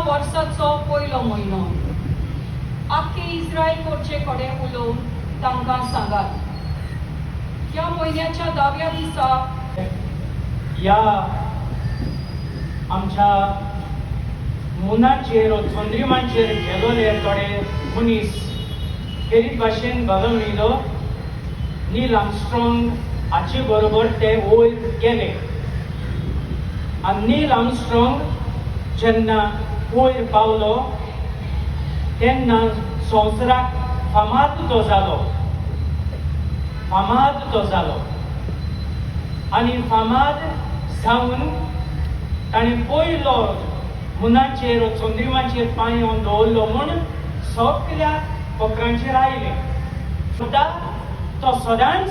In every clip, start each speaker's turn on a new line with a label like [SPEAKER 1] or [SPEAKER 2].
[SPEAKER 1] वर्साचो पयलो म्हयनो आख्खे इस्रायल कोरचे कडेन उलोवन तांकां सांगात. ह्या म्हयन्याच्या 10व्या दिसा
[SPEAKER 2] या आमच्या मुनाचेर चंद्रिमांचेर गेलोले थोडे मनीस खेरीत भाशेन बघून येयलो. नील आर्मस्ट्रॉंग हाचे बरोबर ते वयर गेले आनी नील आर्मस्ट्रॉंग जेन्ना वयर पावलो तेन्ना संवसाराक फामाद तो जालो आनी फामाद जावन ताणें पयलो मुनाचेर चंद्रिमाचेर पांयोन दवरलो म्हूण सगळ्या फकरांचेर आयले. सुद्दां तो सदांच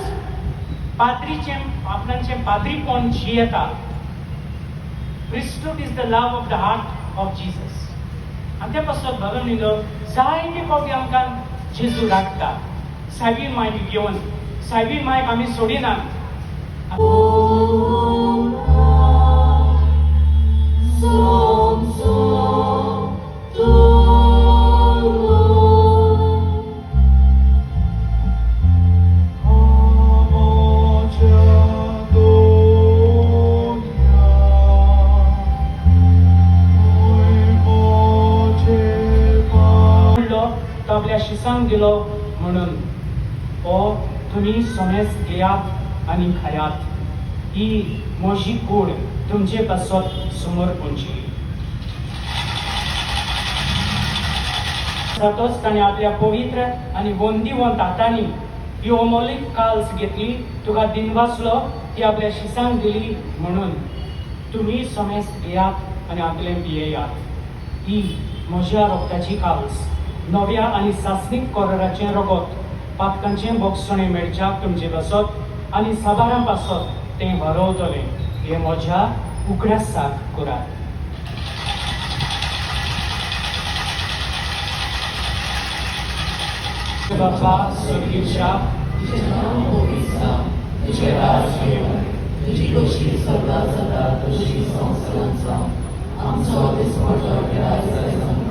[SPEAKER 2] आपणाचें पाद्रीपण जियेता. Priesthood is the love of the heart of Jesus. आनी ते पासत बघून येयलो जायते फावटी आमकां जेजू राखता. 6वी मायक घेवन 6वी मायक आमी सोडिना. तो आपल्या शिसांक दिलो म्हणून हो तुमी सोमेस घेयात आनी खायात. ही म्हजी कूड तुमचे पासत समर्पणची. जातोच ताणें आपल्या पवित्र आनी वंदिवंत हातांनी ही अमोलीक काल्स घेतली, तुका दिनवासलो ती आपल्या शिसांक दिली म्हणून तुमी सोमेस घेयात आनी आपले पियेयात. ही म्हज्या रोगताची काल्स, नव्या आनी सासणीक कोराचें रगत, पातकांचें बोगसणें मेळच्याक तुमचे पासत आनी साबारां पासत तें वारवतलें. हें म्हज्या उगडासाक करात. बापा स्वर्गीच्या
[SPEAKER 3] तुझे नाम पवित्र, तुझे राज्य येवं, तुझी कशी सदा सदा तुझी संस्कारांचा आमचो दिसपडटो